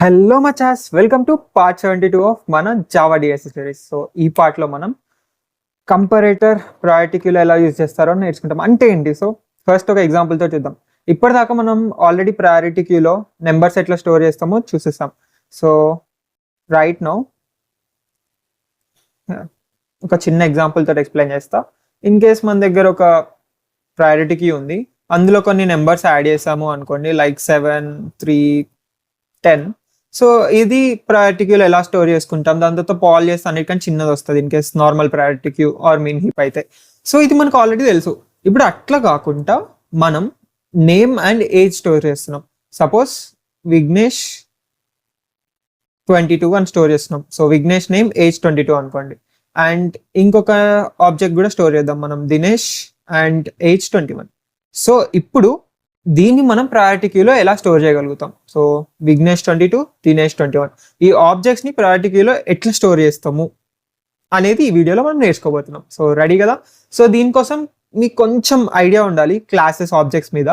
Hello మచాస్, welcome to part 72 of మన Java DSC series. So ఈ పార్ట్లో మనం కంపరేటర్ ప్రయారిటీ క్యూలో ఎలా యూజ్ చేస్తారో నేర్చుకుంటాం. అంటే ఏంటి? సో ఫస్ట్ ఒక ఎగ్జాంపుల్తో చూద్దాం. ఇప్పటిదాకా మనం ఆల్రెడీ ప్రయారిటీ క్యూలో నెంబర్స్ ఎట్లా స్టోర్ చేస్తామో చూసేస్తాం. సో రైట్ నౌ ఒక చిన్న ఎగ్జాంపుల్ తోటి ఎక్స్ప్లెయిన్ చేస్తా. ఇన్ కేస్ మన దగ్గర ఒక ప్రయారిటీ క్యూ ఉంది, అందులో కొన్ని నెంబర్స్ యాడ్ చేసాము అనుకోండి, లైక్ 7, 3, 10. సో ఇది ప్రయారిటీ క్యూలో ఎలా స్టోర్ చేసుకుంటాం, దాని తర్వాత పాల్ చేస్తే అన్నిటికంటే చిన్నది వస్తుంది in case normal priority queue or min heap అయితే. సో ఇది మనకు ఆల్రెడీ తెలుసు. ఇప్పుడు అట్లా కాకుండా మనం నేమ్ అండ్ ఏజ్ స్టోర్ చేస్తున్నాం. సపోజ్ విఘ్నేష్ 22 అని స్టోర్ చేస్తున్నాం. సో విఘ్నేష్ నేమ్ ఏజ్ 22 అనుకోండి. అండ్ ఇంకొక ఆబ్జెక్ట్ కూడా స్టోర్ చేద్దాం మనం, దినేష్ అండ్ ఏజ్ 21. సో ఇప్పుడు దీన్ని మనం ప్రయారిటీ క్యూలో ఎలా స్టోర్ చేయగలుగుతాం? సో విఘ్నేష్ 22, దినేష్ 21, ఈ ఆబ్జెక్ట్స్ ని ప్రయారిటీ క్యూలో ఎట్లా స్టోర్ చేస్తాము అనేది ఈ వీడియోలో మనం నేర్చుకోబోతున్నాం. సో రెడీ కదా? సో దీనికోసం మీకు కొంచెం ఐడియా ఉండాలి క్లాసెస్ ఆబ్జెక్ట్స్ మీద.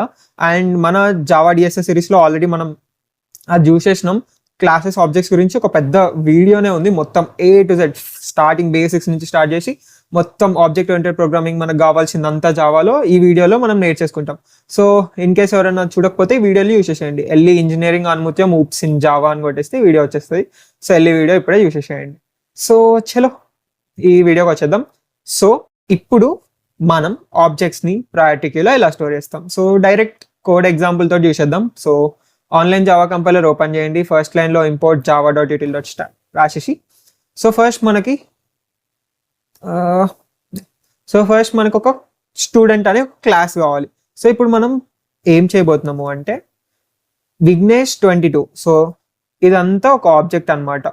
అండ్ మన జావా డిఎస్ఎస్ సిరీస్లో ఆల్రెడీ మనం అది చూసేసినాం. క్లాసెస్ ఆబ్జెక్ట్స్ గురించి ఒక పెద్ద వీడియోనే ఉంది, మొత్తం A to Z starting basics నుంచి స్టార్ట్ చేసి మొత్తం ఆబ్జెక్ట్ ఓరియంటెడ్ ప్రోగ్రామింగ్ మనకు కావాల్సిందంతా జావాలో ఈ వీడియోలో మనం నేర్చేసుకుంటాం. సో ఇన్ కేస్ ఎవరైనా చూడకపోతే ఈ వీడియోలు యూస్ చేసేయండి. ఎల్ఈ ఇంజనీరింగ్ ఆన్ముత్యం ఊప్స్ ఇన్ జావా అని కొట్టేస్తే వీడియో వచ్చేస్తుంది. సో ఎల్ఈ వీడియో ఇప్పుడే యూస్ చేసేయండి. సో చలో ఈ వీడియోకి వచ్చేద్దాం. సో ఇప్పుడు మనం ఆబ్జెక్ట్స్ ని ప్రయారిటీ క్యూలో ఎలా స్టోర్ చేస్తాం? సో డైరెక్ట్ కోడ్ ఎగ్జాంపుల్ తోటి చూసేద్దాం. So online Java compiler open చేయండి. ఫస్ట్ లైన్లో ఇంపోర్ట్ java.util.start రాసేసి సో ఫస్ట్ మనకు ఒక స్టూడెంట్ అనే ఒక క్లాస్ కావాలి. సో ఇప్పుడు మనం ఏం చేయబోతున్నాము అంటే విఘ్నేష్ 22, సో ఇదంతా ఒక ఆబ్జెక్ట్ అనమాట.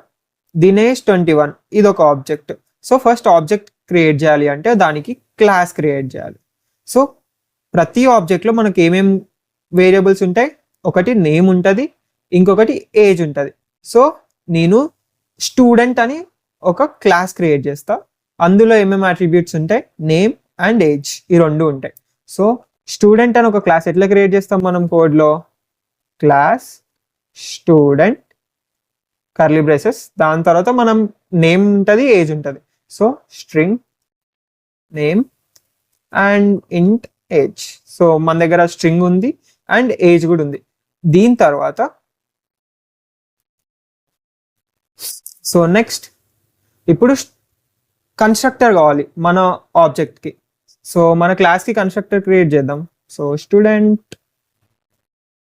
దినేష్ 21 ఇది ఒక object. So first object create చేయాలి అంటే దానికి క్లాస్ క్రియేట్ చేయాలి. సో ప్రతి ఆబ్జెక్ట్లో మనకి ఏమేం వేరియబుల్స్ ఉంటాయి? ఒకటి నేమ్ ఉంటుంది, ఇంకొకటి ఏజ్ ఉంటుంది. సో నేను స్టూడెంట్ అని ఒక క్లాస్ క్రియేట్ చేస్తా. అందులో ఏమేమి అట్రిబ్యూట్స్ ఉంటాయి? నేమ్ అండ్ ఏజ్, ఈ రెండు ఉంటాయి. సో స్టూడెంట్ అని ఒక క్లాస్ ఎట్లా క్రియేట్ చేస్తాం మనం కోడ్లో? క్లాస్ స్టూడెంట్ కర్లీ బ్రేసెస్, దాని తర్వాత మనం నేమ్ ఉంటుంది, ఏజ్ ఉంటుంది. సో స్ట్రింగ్ నేమ్ అండ్ ఇంట్ ఏజ్. సో మన దగ్గర స్ట్రింగ్ ఉంది అండ్ ఏజ్ కూడా ఉంది. దీని తర్వాత సో నెక్స్ట్ ఇప్పుడు కన్స్ట్రక్టర్ కావాలి మన ఆబ్జెక్ట్కి. సో మన క్లాస్కి కన్స్ట్రక్టర్ క్రియేట్ చేద్దాం. సో స్టూడెంట్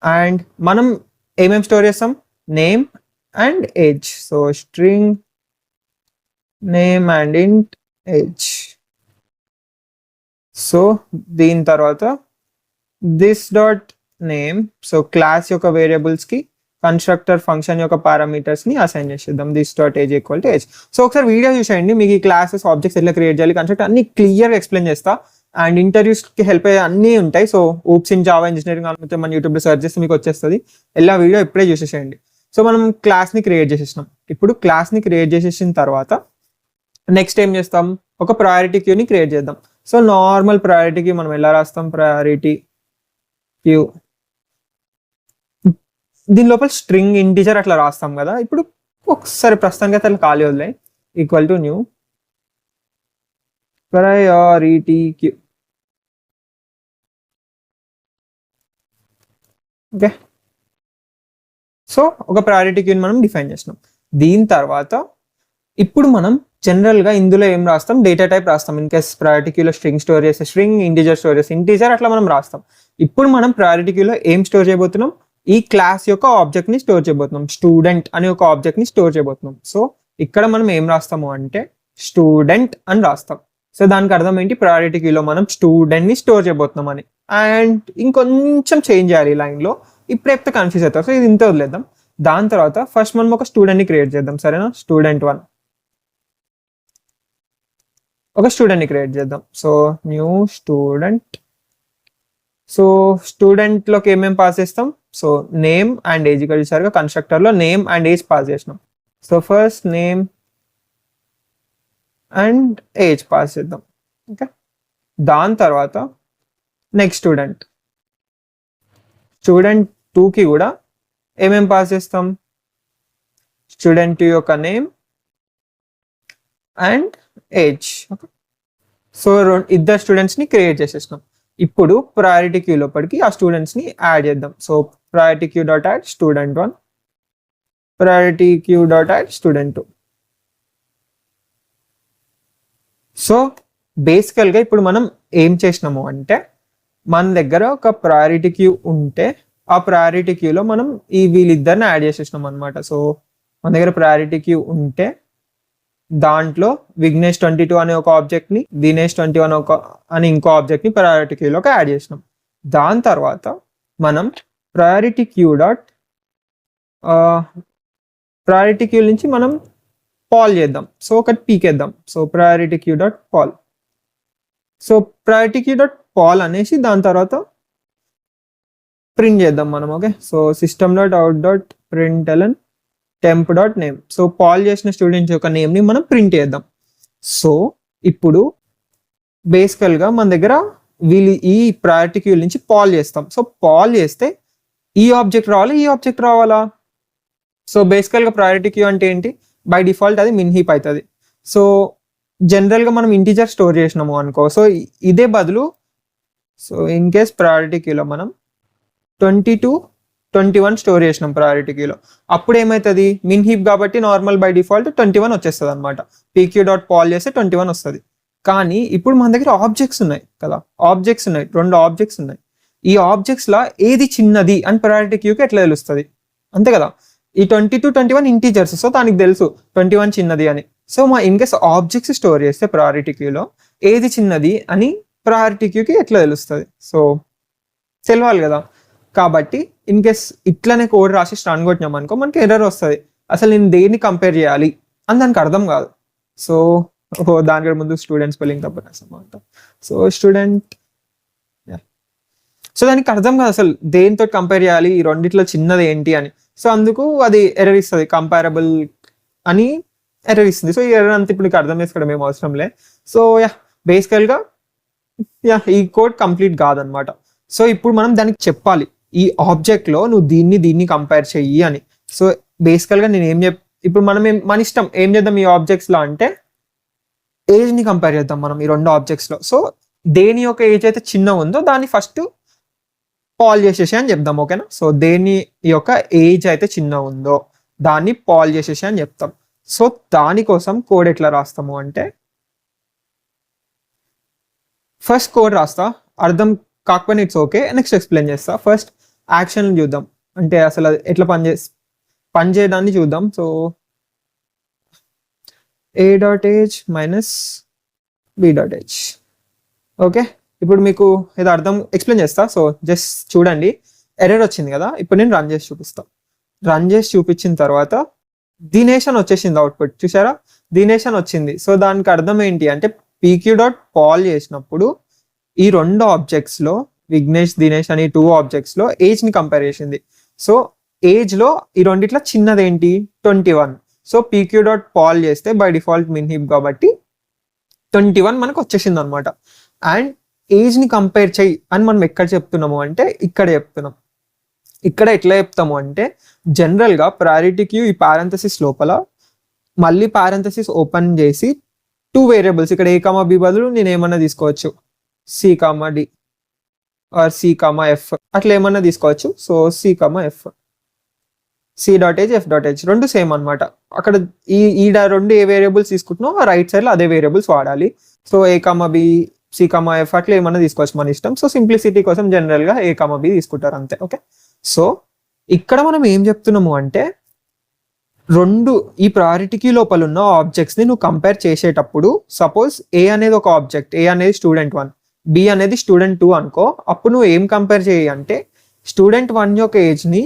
అండ్ మనం ఏమేమి స్టోర్ చేస్తాం? Name and age. So string name and ఇంట్ ఏజ్. సో దీని తర్వాత this dot name, so class యొక్క వేరియబుల్స్కి కన్స్ట్రక్టర్ ఫంక్షన్ యొక్క పారామీటర్స్ని అసైన్ చేసేద్దాం. This dot age equal to age. So ఒకసారి వీడియో చూసేయండి, మీకు ఈ క్లాసెస్ ఆబ్జెక్ట్స్ ఎట్లా క్రియేట్ చేయాలి, కన్స్ట్రక్టర్ అన్ని క్లియర్గా ఎక్స్ప్లెయిన్ చేస్తా. అండ్ ఇంటర్వ్యూస్కి హెల్ప్ అయ్యే అన్నీ ఉంటాయి. So oops in Java engineering అనుకుంటే మన యూట్యూబ్లో సెర్చ్ చేస్తే మీకు వచ్చేస్తుంది. ఎలా వీడియో ఇప్పుడే చూసేసేయండి. సో మనం క్లాస్ని క్రియేట్ చేసేసినాం. ఇప్పుడు క్లాస్ని క్రియేట్ చేసేసిన తర్వాత నెక్స్ట్ ఏం చేస్తాం? ఒక ప్రయారిటీ క్యూని క్రియేట్ చేద్దాం. సో నార్మల్ ప్రయారిటీ క్యూ మనం ఎలా రాస్తాం? ప్రయారిటీ క్యూ దీని లోపల స్ట్రింగ్ ఇంటిజర్ అట్లా రాస్తాం కదా. ఇప్పుడు ఒకసారి ప్రస్తుతానికి అయితే అట్లా ఖాళీ వదిలే, equal to new priority queue. Okay, so ఒక ప్రయారిటీ క్యూని మనం డిఫైన్ చేసినాం. దీని తర్వాత ఇప్పుడు మనం జనరల్గా ఇందులో ఏం రాస్తాం? డేటా టైప్ రాస్తాం. ఇన్ కేస్ ప్రయారిటీ క్యూలో స్ట్రింగ్ స్టోర్ చేస్తే స్ట్రింగ్, ఇంటిజర్ స్టోర్ చేస్తే ఇంటిజర్, అట్లా మనం రాస్తాం. ఇప్పుడు మనం ప్రయారిటీ క్యూలో ఏం స్టోర్ చేయబోతున్నాం? ఈ క్లాస్ యొక్క ఆబ్జెక్ట్ ని స్టోర్ చేయబోతున్నాం. స్టూడెంట్ అనే ఒక ఆబ్జెక్ట్ ని స్టోర్ చేయబోతున్నాం. సో ఇక్కడ మనం ఏం రాస్తాము అంటే స్టూడెంట్ అని రాస్తాం. సో దానికి అర్థం ఏంటి? ప్రయారిటీ క్యూలో మనం స్టూడెంట్ ని స్టోర్ చేయబోతున్నాం అని. అండ్ ఇంకొంచెం చేంజ్ చేయాలి ఈ లైన్లో. ఇప్పుడు చెప్తే కన్ఫ్యూజ్ అవుతారు. సో ఇది ఇంత వదిలేద్దాం. దాని తర్వాత ఫస్ట్ మనం ఒక స్టూడెంట్ ని క్రియేట్ చేద్దాం. సరేనా? స్టూడెంట్ 1 ఒక స్టూడెంట్ ని క్రియేట్ చేద్దాం. So new student. సో స్టూడెంట్లోకి ఏమేమి పాస్ చేస్తాం? So name and age. ఇక్కడ చూసారుగా కన్స్ట్రక్టర్లో నేమ్ అండ్ ఏజ్ పాస్ చేసినాం. So first name and age pass చేద్దాం. ఓకే, దాని తర్వాత నెక్స్ట్ స్టూడెంట్ 2కి కూడా ఏమేమి పాస్ చేస్తాం? స్టూడెంట్ యొక్క name and age. Okay, so ఇద్దరు స్టూడెంట్స్ని క్రియేట్ చేసేసినాం. ఇప్పుడు ప్రయారిటీ క్యూ లోపలికి ఆ స్టూడెంట్స్ని యాడ్ చేద్దాం. So priority queue dot add student 1, priority queue dot add student 2. So బేసికల్గా ఇప్పుడు మనం ఏం చేసినాము అంటే, మన దగ్గర ఒక ప్రయారిటీ క్యూ ఉంటే ఆ ప్రయారిటీ క్యూలో మనం వీళ్ళిద్దరిని యాడ్ చేసేసినాం అనమాట. సో మన దగ్గర ప్రయారిటీ క్యూ ఉంటే దాంట్లో విఘ్నేష్ 22 అనే ఒక ఆబ్జెక్ట్ని, దినేష్ 21 అని ఇంకో ఆబ్జెక్ట్ని ప్రయారిటీ క్యూలోకి యాడ్ చేసినాం. దాని తర్వాత మనం ప్రయారిటీ క్యూ నుంచి మనం పాల్ చేద్దాం. సో ఒకటి పీకేద్దాం. So priority queue dot poll. So priority queue dot poll అనేసి దాని తర్వాత ప్రింట్ చేద్దాం మనం. Okay, so system dot out dot println temp dot name. So poll చేసిన స్టూడెంట్స్ యొక్క నేమ్ని మనం ప్రింట్ చేద్దాం. సో ఇప్పుడు బేసికల్గా మన దగ్గర వీళ్ళు ఈ ప్రయారిటీ క్యూ నుంచి పాల్ చేస్తాం. సో పాల్ చేస్తే ఈ ఆబ్జెక్ట్ రావాలా? సో బేసికల్గా ప్రయారిటీ క్యూ అంటే ఏంటి? బై డిఫాల్ట్ అది మిన్ హీప్ అవుతుంది. సో జనరల్గా మనం ఇంటీజర్ స్టోర్ చేసినాము అనుకో, సో ఇదే బదులు, సో ఇన్ కేస్ ప్రయారిటీ క్యూలో మనం 22, 21 స్టోర్ చేసినాం ప్రయారిటీ క్యూలో, అప్పుడు ఏమవుతుంది? మిన్ హీప్ కాబట్టి నార్మల్ బై డిఫాల్ట్ 21 వచ్చేస్తుంది అనమాట. పీక్యూ డాట్ పాల్ చేస్తే 21 వస్తుంది. కానీ ఇప్పుడు మన దగ్గర ఆబ్జెక్ట్స్ ఉన్నాయి కదా, రెండు ఆబ్జెక్ట్స్ ఉన్నాయి. ఈ ఆబ్జెక్ట్స్లో ఏది చిన్నది అని ప్రయారిటీ క్యూకి ఎట్లా తెలుస్తుంది? అంతే కదా, ఈ 22, 21 ఇంటీజర్స్, సో దానికి తెలుసు 21 చిన్నది అని. సో మా ఇన్ కేస్ ఆబ్జెక్ట్స్ స్టోర్ చేస్తే ప్రయారిటీ క్యూలో ఏది చిన్నది అని ప్రయారిటీ క్యూకి ఎట్లా తెలుస్తుంది? సో తెలియాలి కదా. కాబట్టి ఇన్ కేస్ ఇట్లనే కోడ్ రాసి స్టాండ్ కొట్టినాం అనుకో, మనకి ఎర్రర్ వస్తుంది. అసలు నేను దేన్ని కంపేర్ చేయాలి అని దానికి అర్థం కాదు. సో దానికంటే ముందు స్టూడెంట్ స్పెల్లింగ్ తప్పనమాట. సో స్టూడెంట్, సో దానికి అర్థం కాదు అసలు దేనితో కంపేర్ చేయాలి, ఈ రెండిట్లో చిన్నది ఏంటి అని. సో అందుకు అది ఎర్రర్ ఇస్తుంది, కంపారబుల్ అని ఎర్రర్ ఇస్తుంది. సో ఈ ఎర్రర్ అంతా ఇప్పుడు అర్థం చేసుకోవడం ఏం అవసరం లే. సో బేసికల్గా ఈ కోడ్ కంప్లీట్ కాదనమాట. సో ఇప్పుడు మనం దానికి చెప్పాలి, ఈ ఆబ్జెక్ట్లో నువ్వు దీన్ని కంపేర్ చెయ్యి అని. సో బేసికల్గా నేను ఇప్పుడు మనం మన ఇష్టం ఏం చేద్దాం ఈ ఆబ్జెక్ట్స్లో అంటే, ఏజ్ని కంపేర్ చేద్దాం మనం ఈ రెండు ఆబ్జెక్ట్స్లో. సో దేని యొక్క ఏజ్ అయితే చిన్న ఉందో దాన్ని ఫస్ట్ పాల్ చేసేసి అని చెప్దాం. ఓకేనా? సో దేని యొక్క ఏజ్ అయితే చిన్న ఉందో దాన్ని పాల్ చేసేసి అని చెప్తాం. సో దానికోసం కోడ్ ఎట్లా రాస్తాము అంటే, ఫస్ట్ కోడ్ రాస్తా, అర్థం కాకపోయినా ఇట్స్ ఓకే, నెక్స్ట్ ఎక్స్ప్లెయిన్ చేస్తా. ఫస్ట్ యాక్షన్ చూద్దాం, అంటే అసలు అది ఎట్లా పనిచేయడాన్ని చూద్దాం. So a.age minus b.h. Okay, ఇప్పుడు మీకు ఇది అర్థం ఎక్స్ప్లెయిన్ చేస్తా. సో జస్ట్ చూడండి, ఎర్రర్ వచ్చింది కదా, ఇప్పుడు నేను రన్ చేసి చూపిస్తా. రన్ చేసి చూపించిన తర్వాత దినేష్ అని వచ్చేసింది అవుట్పుట్, చూసారా? దినేష్ అని వచ్చింది. సో దానికి అర్థం ఏంటి అంటే, pq డాట్ పాల్ చేసినప్పుడు ఈ రెండు ఆబ్జెక్ట్స్లో విఘ్నేష్, దినేష్ అని 2 ఆబ్జెక్ట్స్లో ఏజ్ని కంపేర్ చేసింది. సో ఏజ్లో ఈ రెండిట్లో చిన్నదేంటి? 21. సో pq డాట్ పాల్ చేస్తే బై డిఫాల్ట్ మిన్ హీప్ కాబట్టి 21 మనకు వచ్చేసింది అనమాట. అండ్ ఏజ్ని కంపేర్ చెయ్యి అని మనం ఎక్కడ చెప్తున్నాము అంటే, ఇక్కడ చెప్తున్నాం. ఇక్కడ ఎట్లా చెప్తాము అంటే, జనరల్గా ప్రయారిటీ క్యూ ఈ పారెంథసిస్ లోపల మళ్ళీ పారెంథసిస్ ఓపెన్ చేసి 2 వేరియబుల్స్, ఇక్కడ a, b బదులు నేను ఏమన్నా తీసుకోవచ్చు, c, d or c, f అట్లా ఏమన్నా తీసుకోవచ్చు. So c, f, c.h, f.h రెండు సేమ్ అనమాట. అక్కడ ఈ రెండు ఏ వేరియబుల్స్ తీసుకుంటున్నావు ఆ రైట్ సైడ్లో అదే వేరియబుల్స్ వాడాలి. So a, b, c, f అట్లా ఏమన్నా తీసుకోవచ్చు, మన ఇష్టం. సో సింప్లిసిటీ కోసం జనరల్గా a, b తీసుకుంటారు అంతే. ఓకే, సో ఇక్కడ మనం ఏం చెప్తున్నాము అంటే, ఈ ప్రయారిటీ క్యూ లోపల ఉన్న ఆబ్జెక్ట్స్ని నువ్వు కంపేర్ చేసేటప్పుడు, సపోజ్ ఏ అనేది ఒక ఆబ్జెక్ట్, ఏ అనేది స్టూడెంట్ 1, బి అనేది స్టూడెంట్ 2 అనుకో, అప్పుడు నువ్వు ఏం కంపేర్ చేయి అంటే, స్టూడెంట్ 1 యొక్క ఏజ్ని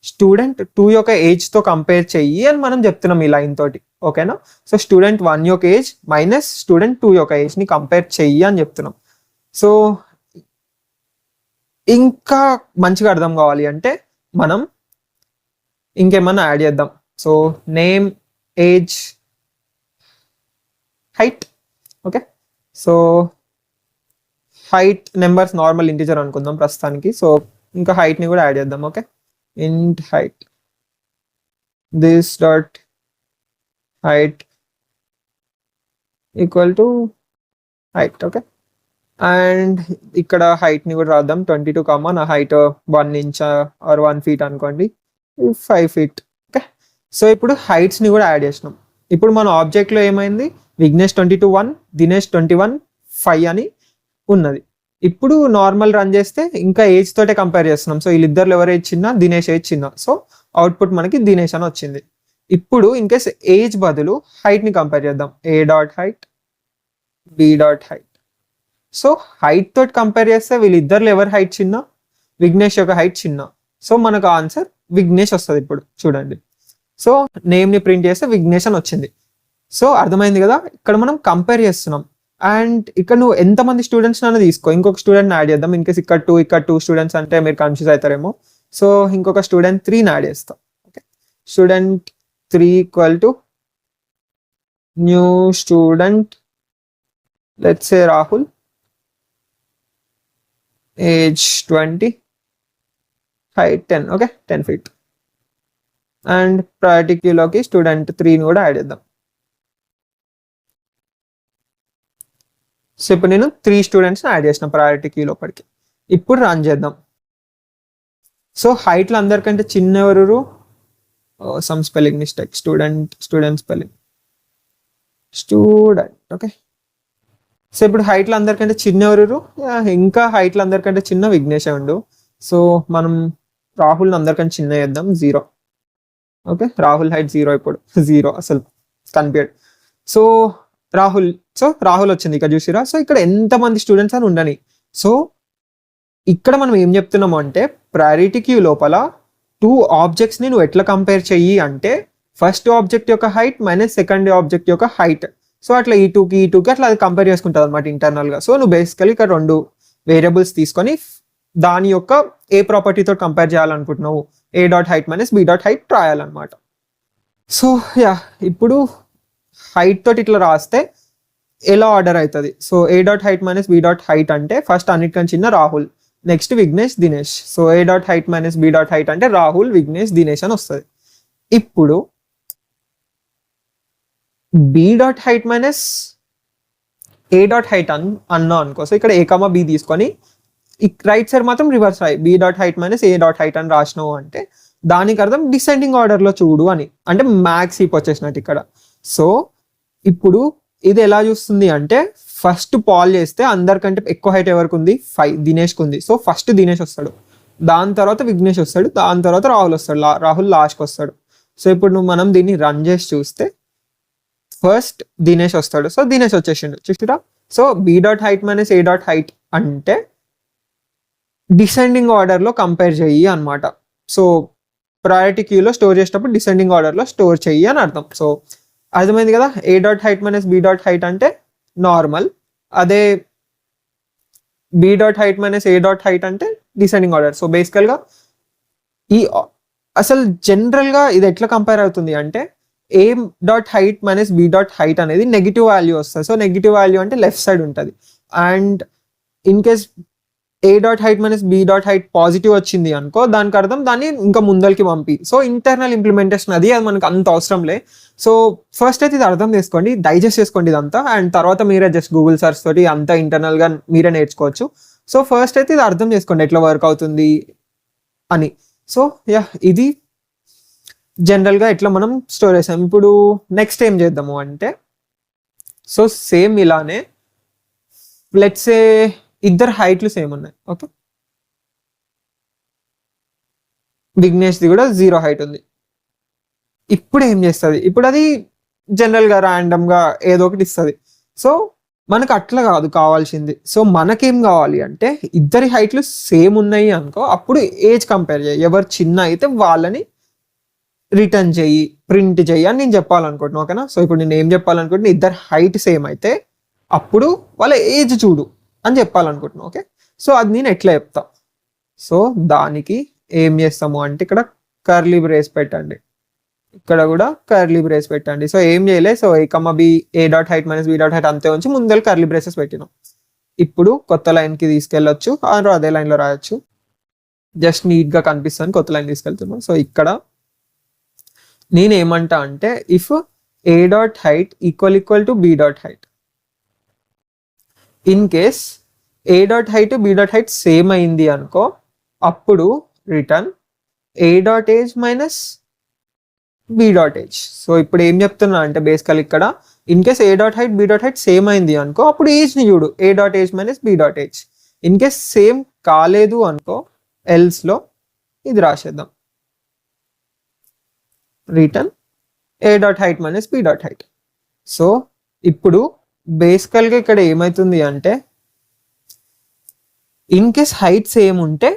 స్టూడెంట్ 2 యొక్క ఏజ్తో కంపేర్ చెయ్యి అని మనం చెప్తున్నాం ఈ లైన్ తోటి. ఓకేనా? సో స్టూడెంట్ 1 యొక్క ఏజ్ మైనస్ స్టూడెంట్ 2 యొక్క ఏజ్ని కంపేర్ చెయ్యి అని చెప్తున్నాం. సో ఇంకా మంచిగా అర్థం కావాలి అంటే మనం ఇంకేమన్నా యాడ్ చేద్దాం. So name, age, height. Okay, so height numbers normal integer అనుకుందాం ప్రస్తుతానికి. సో ఇంకా హైట్ని కూడా యాడ్ చేద్దాం. Okay, int height, this dot height equal to height. Okay, and ఇక్కడ హైట్ ని కూడా రాద్దాం. 22 కామా నా హైట్ 1 ఇంచ్ ఆర్ 1 ఫీట్ అనుకోండి, 5 ఫీట్. ఓకే, సో ఇప్పుడు హైట్స్ ని కూడా యాడ్ చేసినాం. ఇప్పుడు మన ఆబ్జెక్ట్ లో ఏమైంది, విఘ్నేష్ 22 1, దినేష్ 21 5 అని ఉన్నది. ఇప్పుడు నార్మల్ రన్ చేస్తే ఇంకా ఏజ్ తోటే కంపేర్ చేస్తున్నాం. సో వీళ్ళిద్దరు ఎవరు ఏజ్ చిన్న, దినేష్ ఏజ్ చిన్న. సో అవుట్పుట్ మనకి దినేష్ అని వచ్చింది. ఇప్పుడు ఇన్ కేస్ ఏజ్ బదులు హైట్ ని కంపేర్ చేద్దాం. A dot height, B dot height. So height తోటి కంపేర్ చేస్తే వీళ్ళిద్దరు ఎవరు హైట్ చిన్న, విఘ్నేష్ యొక్క హైట్ చిన్న. సో మనకు ఆన్సర్ విఘ్నేష్ వస్తుంది. ఇప్పుడు చూడండి, సో నేమ్ ని ప్రింట్ చేస్తే విఘ్నేష్ అని వచ్చింది. సో అర్థమైంది కదా, ఇక్కడ మనం కంపేర్ చేస్తున్నాం. అండ్ ఇక్కడ నువ్వు ఎంతమంది స్టూడెంట్స్ అయినా తీసుకో, ఇంకొక స్టూడెంట్ యాడ్ చేద్దాం. ఇన్ కేస్ ఇక్కడ 2 స్టూడెంట్స్ అంటే మీరు కన్ఫ్యూజ్ అవుతారేమో. సో ఇంకొక స్టూడెంట్ 3 యాడ్ చేస్తాం. Okay, student 3 equal to new student, let's say Rahul, age 20, height 10. Okay, 10 feet. And priority క్యూలోకి స్టూడెంట్ 3ని కూడా యాడ్ చేద్దాం. సో ఇప్పుడు నేను 3 స్టూడెంట్స్ని యాడ్ చేసిన ప్రయారిటీ క్యూ లోపలికి. ఇప్పుడు రన్ చేద్దాం. సో హైట్లో అందరికంటే చిన్న ఎవరు, some spelling mistake, student spelling student. Okay, so ఇప్పుడు హైట్లో అందరికంటే చిన్న ఎవరు, ఇంకా హైట్లో అందరికంటే చిన్న విఘ్నేష్ ఉండు. సో మనం రాహుల్ని అందరికంటే చిన్న చేద్దాం, 0. ఓకే, రాహుల్ హైట్ 0, ఇప్పుడు 0 అసలు కనిపించడు. సో రాహుల్ వచ్చింది ఇక్కడ చూసిరా. సో ఇక్కడ ఎంతమంది స్టూడెంట్స్ అని ఉండని. సో ఇక్కడ మనం ఏం చెప్తున్నాము అంటే ప్రయారిటీ క్యూ లోపల 2 ఆబ్జెక్ట్స్ని నువ్వు ఎట్లా కంపేర్ చెయ్యి అంటే ఫస్ట్ ఆబ్జెక్ట్ యొక్క హైట్ మైనస్ సెకండ్ ఆబ్జెక్ట్ యొక్క హైట్. సో అట్లా ఈ టూకి అట్లా అది కంపేర్ చేసుకుంటుంది అనమాట ఇంటర్నల్గా. సో నువ్వు బేసికలీ ఇక్కడ 2 వేరియబుల్స్ తీసుకొని దాని యొక్క ఏ ప్రాపర్టీతో కంపేర్ చేయాలనుకుంటున్నావు, a dot height minus B dot height రాయాలన్నమాట. సో యా, ఇప్పుడు హైట్ తోటి ఇట్లా రాస్తే ఎలా ఆర్డర్ అవుతుంది. So a dot height minus B dot height అంటే ఫస్ట్ అన్నిటికన్నా చిన్న Rahul, next Vignesh, Dinesh. So a dot height minus B dot height అంటే రాహుల్, విఘ్నేష్, దినేష్ అని వస్తుంది. ఇప్పుడు b dot height minus a dot height అన్నా అనుకో. సో ఇక్కడ ఏ కామా బి తీసుకొని రైట్ సైడ్ మాత్రం రివర్స్ రాయి, B dot height minus a dot height అని రాసినావు అంటే దానికి అర్థం డిసెండింగ్ ఆర్డర్లో చూడు అని, అంటే మ్యాక్స్ హీప్ వచ్చేసినట్టు ఇక్కడ. సో ఇప్పుడు ఇది ఎలా చూస్తుంది అంటే ఫస్ట్ పాల్ చేస్తే అందరికంటే ఎక్కువ హైట్ ఎవరికి ఉంది, 5, దినేష్కి ఉంది. సో ఫస్ట్ దినేష్ వస్తాడు, దాని తర్వాత విఘ్నేష్ వస్తాడు, దాని తర్వాత రాహుల్ వస్తాడు, రాహుల్ లాస్ట్కి వస్తాడు. సో ఇప్పుడు మనం దీన్ని రన్ చేసి చూస్తే ఫస్ట్ దినేష్ వస్తాడు. సో దినేష్ వచ్చేసిండు చూసిరా. So b dot height minus a dot height అంటే డిసెండింగ్ ఆర్డర్లో కంపేర్ చెయ్యి అనమాట. సో ప్రయారిటీ క్యూలో స్టోర్ చేసేటప్పుడు డిసెండింగ్ ఆర్డర్లో స్టోర్ చెయ్యి అని అర్థం. సో అర్థమైంది కదా, a dot height minus B dot height అంటే నార్మల్, అదే b dot height minus a dot height అంటే డిసెండింగ్ ఆర్డర్. సో బేసికల్గా అసలు జనరల్గా ఇది ఎట్లా కంపేర్ అవుతుంది అంటే a dot height minus B dot height అనేది నెగిటివ్ వాల్యూ వస్తుంది. సో నెగిటివ్ వాల్యూ అంటే లెఫ్ట్ సైడ్ ఉంటుంది. And in case A dot height minus B dot height positive వచ్చింది అనుకో, దానికి అర్థం దాన్ని ఇంకా ముందరికి పంపి. సో ఇంటర్నల్ ఇంప్లిమెంటేషన్ అది మనకు అంత అవసరం లే. సో ఫస్ట్ అయితే ఇది అర్థం చేసుకోండి, డైజెస్ట్ చేసుకోండి ఇదంతా, అండ్ తర్వాత మీరే జస్ట్ గూగుల్ సర్చ్ తోటి అంతా ఇంటర్నల్గా మీరే నేర్చుకోవచ్చు. సో ఫస్ట్ అయితే ఇది అర్థం చేసుకోండి ఎట్లా వర్క్ అవుతుంది అని. సో యా, ఇది జనరల్గా ఎట్లా మనం స్టోర్ చేసాం. ఇప్పుడు నెక్స్ట్ ఏం చేద్దాము అంటే, సో సేమ్ ఇలానే లెట్స్ సే ఇద్దరు హైట్లు సేమ్ ఉన్నాయి. ఓకే, విఘ్నేష్ది కూడా 0 హైట్ ఉంది. ఇప్పుడు ఏం చేస్తుంది, ఇప్పుడు అది జనరల్గా ర్యాండమ్గా ఏదో ఒకటి ఇస్తుంది. సో మనకు అట్లా కాదు కావాల్సింది. సో మనకేం కావాలి అంటే ఇద్దరి హైట్లు సేమ్ ఉన్నాయి అనుకో, అప్పుడు ఏజ్ కంపేర్ చేయి, ఎవరు చిన్న అయితే వాళ్ళని రిటర్న్ చెయ్యి, ప్రింట్ చెయ్యి అని నేను చెప్పాలనుకుంటున్నాను. ఓకేనా. సో ఇప్పుడు నేను ఏం చెప్పాలనుకుంటున్నా, ఇద్దరు హైట్ సేమ్ అయితే అప్పుడు వాళ్ళ ఏజ్ చూడు అని చెప్పాలనుకుంటున్నాను. ఓకే, సో అది నేను ఎట్లా చెప్తా. సో దానికి ఏం చేస్తాము అంటే ఇక్కడ కర్లీ బ్రేస్ పెట్టండి, ఇక్కడ కూడా కర్లీ బ్రేస్ పెట్టండి. సో ఏం చేయలే, so a comma b a dot height minus B dot height అంతే ఉంచి ముందర కర్లీ బ్రేసెస్ పెట్టినాం. ఇప్పుడు కొత్త లైన్కి తీసుకెళ్ళొచ్చు, అదే లైన్లో రాయొచ్చు, జస్ట్ నీట్గా కనిపిస్తుంది కొత్త లైన్ తీసుకెళ్తున్నాం. సో ఇక్కడ నేనేమంటా అంటే if a dot height equal to b dot height. In case A dot height B dot height same అయింది అనుకో, అప్పుడు return a dot age minus B dot age. So ఇప్పుడు ఏం చెప్తున్నా అంటే బేసికల్ ఇక్కడ in case A dot height B dot height same అయింది అనుకో, అప్పుడు ఏజ్ని చూడు, a dot age minus B dot age. In case same కాలేదు అనుకో, ఎల్స్లో ఇది రాసేద్దాం, return a dot height minus B dot height. So ఇప్పుడు బేసికల్గా ఇక్కడ ఏమవుతుంది అంటే ఇన్ కేస్ హైట్ సేమ్ ఉంటే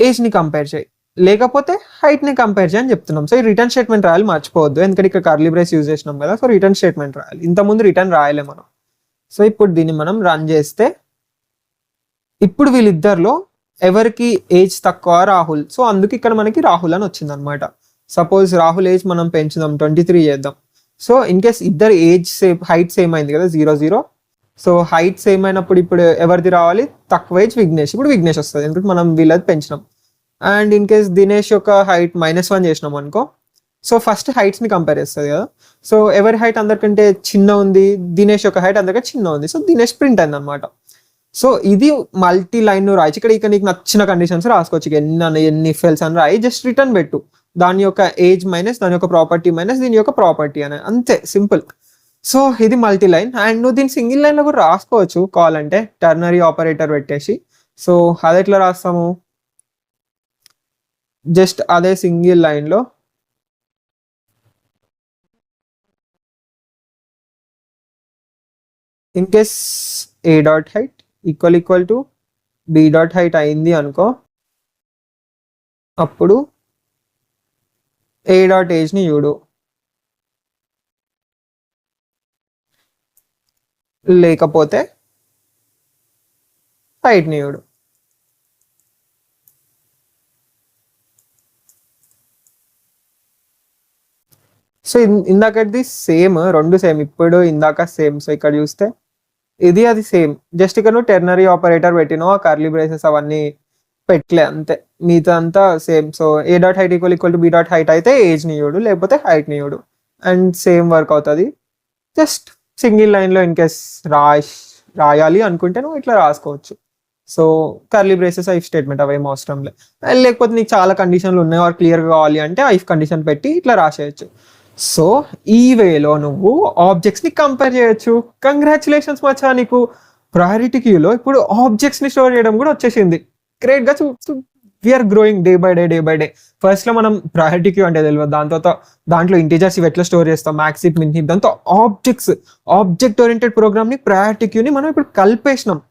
ఏజ్ని కంపేర్ చేయి, లేకపోతే హైట్ని కంపేర్ చేయని చెప్తున్నాం. సో ఈ రిటర్న్ స్టేట్మెంట్ రాయాలి మర్చిపోవద్దు, ఎందుకంటే ఇక్కడ కర్లీ బ్రేస్ యూజ్ చేసినాం కదా. సో రిటర్న్ స్టేట్మెంట్ రాయాలి, ఇంతకుముందు రిటర్న్ రాయలే మనం. సో ఇప్పుడు దీన్ని మనం రన్ చేస్తే ఇప్పుడు వీళ్ళిద్దరిలో ఎవరికి ఏజ్ తక్కువ, రాహుల్. సో అందుకు ఇక్కడ మనకి రాహుల్ అని వచ్చింది అనమాట. సపోజ్ రాహుల్ ఏజ్ మనం పెంచుదాం, 23 చేద్దాం. సో ఇన్ కేస్ ఇద్దరు ఏజ్ సేమ్, హైట్ సేమ్ అయింది కదా, 0 0. సో హైట్ సేమ్ అయినప్పుడు ఇప్పుడు ఎవరిది రావాలి, తక్కువ ఏజ్ విఘ్నేష్. ఇప్పుడు విఘ్నేష్ వస్తుంది, ఎందుకంటే మనం వీళ్ళది పెంచినాం. అండ్ ఇన్ కేస్ దినేష్ యొక్క హైట్ -1 చేసినాం అనుకో, సో ఫస్ట్ హైట్స్ని కంపేర్ చేస్తుంది కదా. సో ఎవరి హైట్ అందరికంటే చిన్న ఉంది, దినేష్ యొక్క హైట్ అందరికంటే చిన్న ఉంది. సో దినేష్ ప్రింట్ అయింది అనమాట. సో ఇది మల్టీ లైన్ రాయచ్చు. ఇక్కడ నీకు నచ్చిన కండిషన్స్ రాసుకోవచ్చు, ఎన్ని ఫెల్స్ అని రాయి, జస్ట్ రిటర్న్ పెట్టు దాని యొక్క ఏజ్ మైనస్ దాని యొక్క ప్రాపర్టీ మైనస్ దీని యొక్క ప్రాపర్టీ అని, అంతే సింపుల్. సో ఇది మల్టీ లైన్. అండ్ నువ్వు దీన్ని సింగిల్ లైన్లో కూడా రాసుకోవచ్చు కావాలంటే, టర్నరీ ఆపరేటర్ పెట్టేసి. సో అది ఎట్లా రాస్తాము, జస్ట్ అదే సింగిల్ లైన్లో in case A dot height equal to be dot height అయింది అనుకో, అప్పుడు ఏ డాట్ ఏజ్ని చూడు, లేకపోతే హైట్ని చూడు. సో ఇందాకది సేమ్, రెండు సేమ్, ఇప్పుడు ఇందాక సేమ్. సో ఇక్కడ చూస్తే ఇది అది సేమ్, జస్ట్ ఇక్కడ నువ్వు టెర్నరీ ఆపరేటర్ పెట్టినావు, కర్లీ బ్రేసెస్ అవన్నీ పెట్టలే, అంతే. మిగతా అంతా same. So a dot height equal to be dot height అయితే ఏజ్ని చూడు, లేకపోతే హైట్ని చూడు, అండ్ సేమ్ వర్క్ అవుతుంది. జస్ట్ సింగిల్ లైన్లో ఇన్ కేస్ రాయాలి అనుకుంటే నువ్వు ఇట్లా రాసుకోవచ్చు. సో కర్లీ బ్రేసెస్ ఐఫ్ స్టేట్మెంట్ అవేం అవసరం లేదు. లేకపోతే నీకు చాలా కండిషన్లు ఉన్నాయి, ఆర్ క్లియర్గా కావాలి అంటే ఐఫ్ కండిషన్ పెట్టి ఇట్లా రాసేయచ్చు. సో ఈ వేలో నువ్వు ఆబ్జెక్ట్స్ని కంపేర్ చేయొచ్చు. కంగ్రాచులేషన్స్ మచ్చా, నీకు ప్రయారిటీ క్యూలో ఇప్పుడు ఆబ్జెక్ట్స్ని స్టోర్ చేయడం కూడా వచ్చేసింది. గ్రేట్గా we're growing day by day. ఫస్ట్లో మనం ప్రయారిటీ క్యూ అంటే తెలియదు, దాంట్లో ఇంటీజర్స్ ఇవి ఎట్లా స్టోర్ చేస్తాం, మ్యాక్స్ హీప్, మిన్ హీప్, దాంతో ఆబ్జెక్ట్ ఓరియంటెడ్ ప్రోగ్రామ్ని ప్రయారిటీ క్యూని మనం ఇప్పుడు కలిపేసినాం.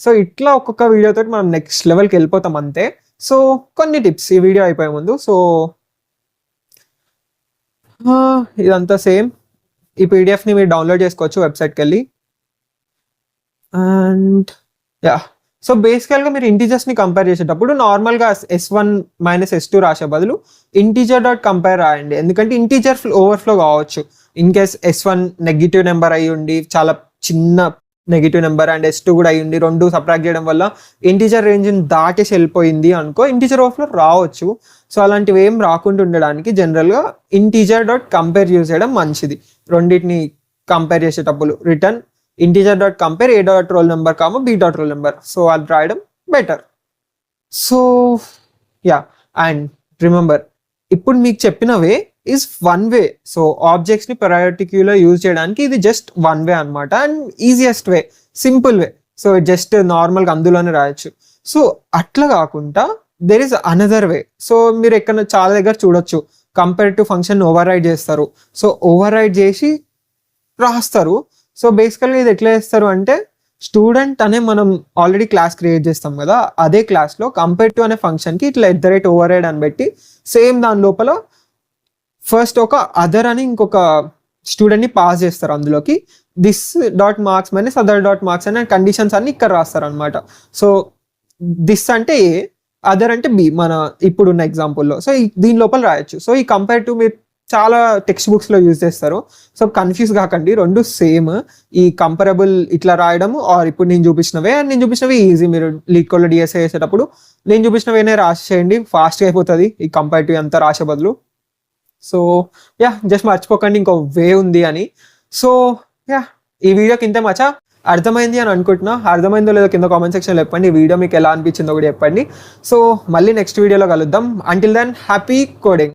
సో ఇట్లా ఒక్కొక్క వీడియోతో మనం నెక్స్ట్ లెవెల్కి వెళ్ళిపోతాం అంతే. సో కొన్ని టిప్స్ ఈ వీడియో అయిపోయే ముందు. సో ఇదంతా సేమ్. ఈ పీడిఎఫ్ని మీరు డౌన్లోడ్ చేసుకోవచ్చు వెబ్సైట్కి వెళ్ళి. అండ్ యా, సో బేసికల్గా మీరు ఇంటీజర్స్ని కంపేర్ చేసేటప్పుడు నార్మల్గా S1 - S2 రాసే బదులు ఇంటీజర్ డాట్ కంపేర్ రాయండి, ఎందుకంటే ఇంటీజర్ ఓవర్ఫ్లో కావచ్చు. In case S1 negative number అయ్యి ఉండి, చాలా చిన్న నెగిటివ్ నెంబర్, అండ్ S2 కూడా అయ్యి ఉండి, రెండు సబ్ట్రాక్ట్ చేయడం వల్ల ఇంటీజర్ రేంజ్ని దాటేసి వెళ్ళిపోయింది అనుకో, ఇంటీజర్ ఓవర్ఫ్లో రావచ్చు. సో అలాంటివి ఏం రాకుండా ఉండడానికి జనరల్గా ఇంటీజర్ డాట్ కంపేర్ యూజ్ చేయడం మంచిది. రెండింటిని కంపేర్ చేసేటప్పుడు return integer dot compare a dot roll number comma b dot roll number. So అది రాయడం better. So yeah, and remember, ఇప్పుడు మీకు చెప్పిన way is one way. So ఆబ్జెక్ట్స్ని ప్రయారిటీ క్యూలో యూజ్ చేయడానికి ఇది జస్ట్ వన్ వే అనమాట, and easiest way, simple way. So just నార్మల్గా అందులోనే రాయొచ్చు. సో అట్లా కాకుండా there is another way. So మీరు ఎక్కడ చాలా దగ్గర చూడొచ్చు, కంపేరిటివ్ ఫంక్షన్ ఓవర్ రైడ్ చేస్తారు. సో ఓవర్ రైడ్ చేసి రాస్తారు. సో బేసికల్గా ఇది ఎట్లా చేస్తారు అంటే, స్టూడెంట్ అనే మనం ఆల్రెడీ క్లాస్ క్రియేట్ చేస్తాం కదా, అదే క్లాస్లో కంపేరిటివ్ అనే ఫంక్షన్కి ఇట్లా ఓవర్ రైడ్ అని పెట్టి, సేమ్ దాని లోపల ఫస్ట్ ఒక అదర్ అని ఇంకొక స్టూడెంట్ని పాస్ చేస్తారు. అందులోకి this dot marks minus other dot marks అనే కండిషన్స్ అన్ని ఇక్కడ రాస్తారు అనమాట. సో దిస్ అంటే ఏ, అదర్ అంటే బి, మన ఇప్పుడున్న ఎగ్జాంపుల్లో. సో దీని లోపల రాయొచ్చు. సో ఈ కంపేరిటివ్ మీరు చాలా టెక్స్ట్ బుక్స్లో యూజ్ చేస్తారు. సో కన్ఫ్యూజ్ కాకండి, రెండు సేమ్. ఈ కంపరబుల్ ఇట్లా రాయడము, ఆర్ ఇప్పుడు నేను చూపించినవే ఈజీ. మీరు లీడ్ కోడ్లో డిఎస్ఏ చేసేటప్పుడు నేను చూపించినవేనే రాసేయండి, ఫాస్ట్గా అయిపోతుంది ఈ కంపేరిటివ్ అంతా రాసే బదులు. సో యా జస్ట్ మర్చిపోకండి ఇంకో వే ఉంది అని. సో యా ఈ వీడియోకి ఇంతే మచ్చా. అర్థమైంది అని అనుకుంటున్నా. అర్థమైందో లేదో కింద కామెంట్ సెక్షన్లో చెప్పండి. ఈ వీడియో మీకు ఎలా అనిపించిందో కూడా చెప్పండి. సో మళ్ళీ నెక్స్ట్ వీడియోలో కలుద్దాం. Until then happy coding.